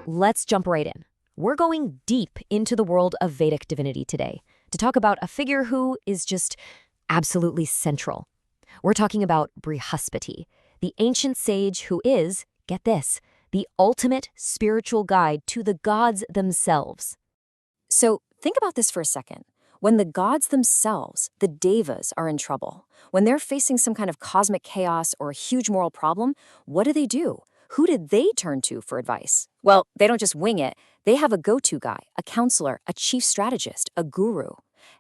Let's jump right in. We're going deep into the world of Vedic divinity today to talk about a figure who is just absolutely central. We're talking about Brihaspati, the ancient sage who is, get this, the ultimate spiritual guide to the gods themselves. So think about this for a second. When the gods themselves, the devas, are in trouble, when they're facing some kind of cosmic chaos or a huge moral problem, what do? Who did they turn to for advice? Well, they don't just wing it. They have a go-to guy, a counselor, a chief strategist, a guru.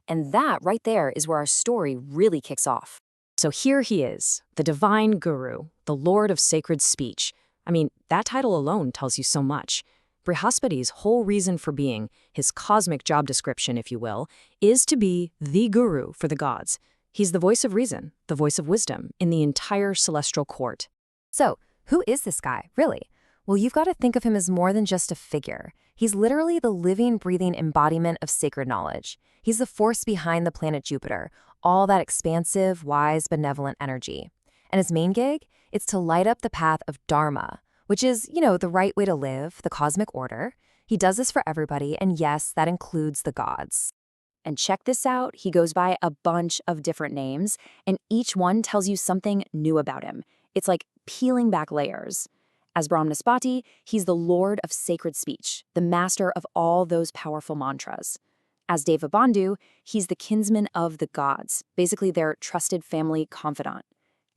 And that right there is where our story really kicks off. So here he is, the divine guru, the lord of sacred speech. I mean, that title alone tells you so much. Brihaspati's whole reason for being, his cosmic job description, if you will, is to be the guru for the gods. He's the voice of reason, the voice of wisdom in the entire celestial court. So, who is this guy, really? Well, you've got to think of him as more than just a figure. He's literally the living, breathing embodiment of sacred knowledge. He's the force behind the planet Jupiter, all that expansive, wise, benevolent energy. And his main gig? It's to light up the path of dharma, which is, the right way to live, the cosmic order. He does this for everybody, and yes, that includes the gods. And check this out, he goes by a bunch of different names, and each one tells you something new about him. It's like peeling back layers. As Brihaspati, he's the lord of sacred speech, the master of all those powerful mantras. As Devaguru, he's the kinsman of the gods, basically their trusted family confidant.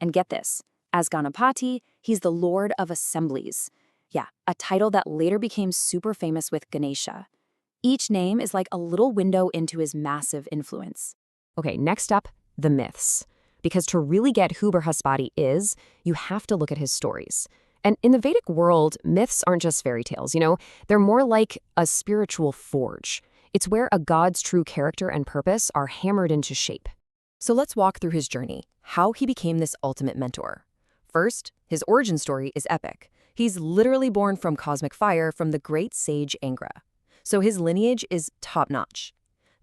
And get this, as Ganapati, he's the lord of assemblies. Yeah, a title that later became super famous with Ganesha. Each name is like a little window into his massive influence. Okay, next up, the myths. Because to really get who Brihaspati is, you have to look at his stories. And in the Vedic world, myths aren't just fairy tales, They're more like a spiritual forge. It's where a god's true character and purpose are hammered into shape. So let's walk through his journey, how he became this ultimate mentor. First, his origin story is epic. He's literally born from cosmic fire from the great sage Angra. So his lineage is top-notch.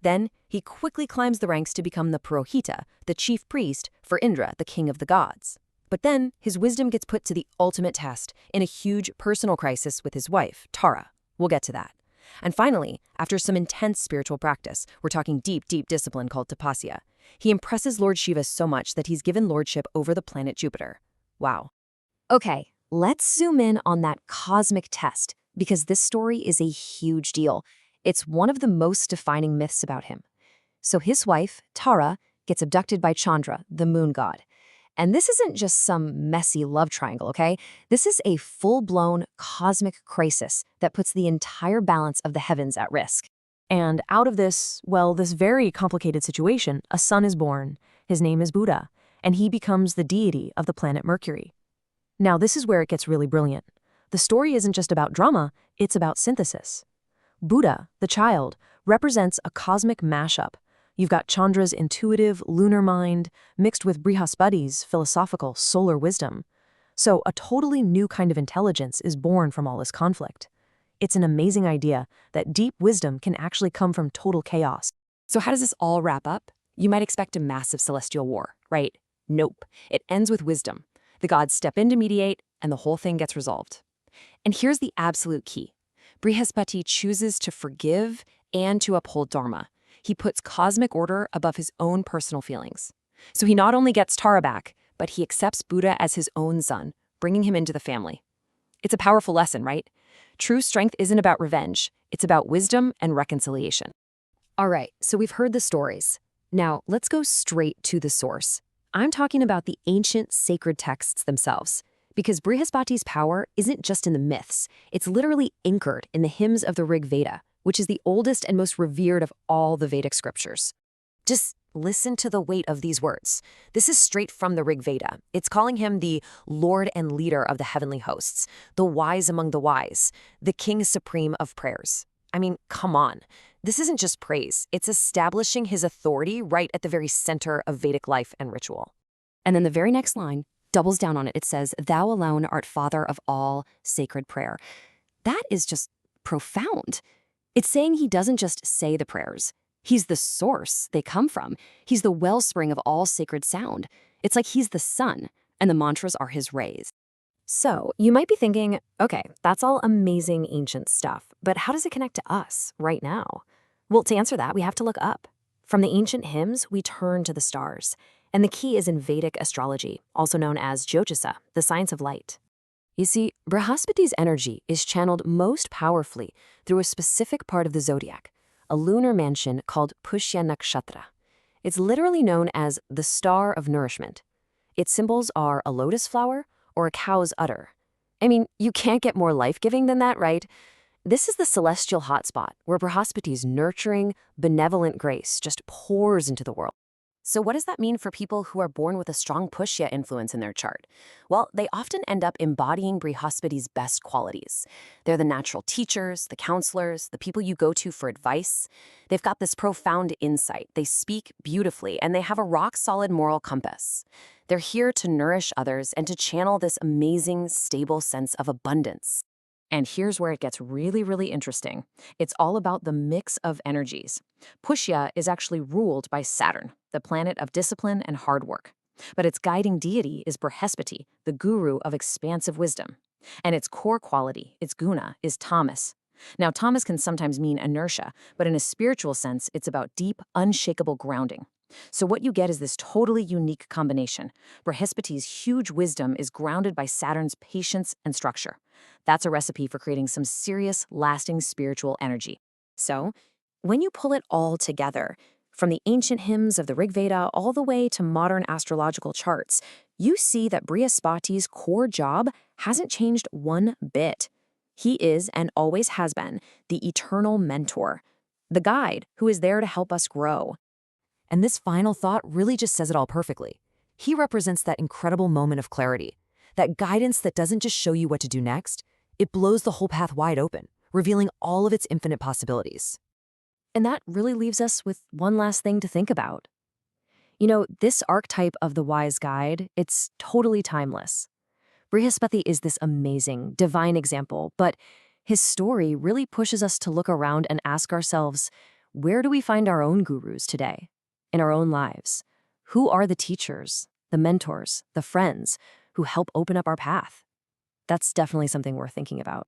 Then, he quickly climbs the ranks to become the Purohita, the chief priest, for Indra, the king of the gods. But then, his wisdom gets put to the ultimate test in a huge personal crisis with his wife, Tara. We'll get to that. And finally, after some intense spiritual practice, we're talking deep, deep discipline called tapasya, he impresses Lord Shiva so much that he's given lordship over the planet Jupiter. Wow. Okay, let's zoom in on that cosmic test, because this story is a huge deal. It's one of the most defining myths about him. So his wife, Tara, gets abducted by Chandra, the moon god. And this isn't just some messy love triangle, okay? This is a full-blown cosmic crisis that puts the entire balance of the heavens at risk. And out of this very complicated situation, a son is born. His name is Buddha, and he becomes the deity of the planet Mercury. Now, this is where it gets really brilliant. The story isn't just about drama, it's about synthesis. Buddha, the child, represents a cosmic mashup. You've got Chandra's intuitive, lunar mind, mixed with Brihaspati's philosophical, solar wisdom. So a totally new kind of intelligence is born from all this conflict. It's an amazing idea that deep wisdom can actually come from total chaos. So how does this all wrap up? You might expect a massive celestial war, right? Nope. It ends with wisdom. The gods step in to mediate, and the whole thing gets resolved. And here's the absolute key. Brihaspati chooses to forgive and to uphold dharma. He puts cosmic order above his own personal feelings. So he not only gets Tara back, but he accepts Buddha as his own son, bringing him into the family. It's a powerful lesson, right? True strength isn't about revenge. It's about wisdom and reconciliation. All right, so we've heard the stories. Now, let's go straight to the source. I'm talking about the ancient sacred texts themselves. Because Brihaspati's power isn't just in the myths, it's literally anchored in the hymns of the Rigveda, which is the oldest and most revered of all the Vedic scriptures. Just listen to the weight of these words. This is straight from the Rigveda. It's calling him the Lord and leader of the heavenly hosts, the wise among the wise, the king supreme of prayers. I mean, come on. This isn't just praise. It's establishing his authority right at the very center of Vedic life and ritual. And then the very next line doubles down on it. It says, "Thou alone art father of all sacred prayer." That is just profound. It's saying he doesn't just say the prayers. He's the source they come from. He's the wellspring of all sacred sound. It's like he's the sun, and the mantras are his rays. So, you might be thinking, okay, that's all amazing ancient stuff, but how does it connect to us right now? Well, to answer that, we have to look up. From the ancient hymns, we turn to the stars. And the key is in Vedic astrology, also known as Jyotisha, the science of light. You see, Brihaspati's energy is channeled most powerfully through a specific part of the zodiac, a lunar mansion called Pushya Nakshatra. It's literally known as the star of nourishment. Its symbols are a lotus flower or a cow's udder. I mean, you can't get more life-giving than that, right? This is the celestial hotspot where Brihaspati's nurturing, benevolent grace just pours into the world. So what does that mean for people who are born with a strong Pushya influence in their chart? Well, they often end up embodying Brihaspati's best qualities. They're the natural teachers, the counselors, the people you go to for advice. They've got this profound insight, they speak beautifully, and they have a rock-solid moral compass. They're here to nourish others and to channel this amazing, stable sense of abundance. And here's where it gets really, really interesting. It's all about the mix of energies. Pushya is actually ruled by Saturn, the planet of discipline and hard work. But its guiding deity is Brihaspati, the guru of expansive wisdom. And its core quality, its guna, is tamas. Now, tamas can sometimes mean inertia, but in a spiritual sense, it's about deep, unshakable grounding. So what you get is this totally unique combination. Brihaspati's huge wisdom is grounded by Saturn's patience and structure. That's a recipe for creating some serious, lasting spiritual energy. So, when you pull it all together, from the ancient hymns of the Rigveda all the way to modern astrological charts, you see that Brihaspati's core job hasn't changed one bit. He is, and always has been, the eternal mentor, the guide who is there to help us grow. And this final thought really just says it all perfectly. He represents that incredible moment of clarity, that guidance that doesn't just show you what to do next, it blows the whole path wide open, revealing all of its infinite possibilities. And that really leaves us with one last thing to think about. You know, this archetype of the wise guide, it's totally timeless. Brihaspati is this amazing, divine example, but his story really pushes us to look around and ask ourselves, where do we find our own gurus today, in our own lives? Who are the teachers, the mentors, the friends who help open up our path? That's definitely something worth thinking about.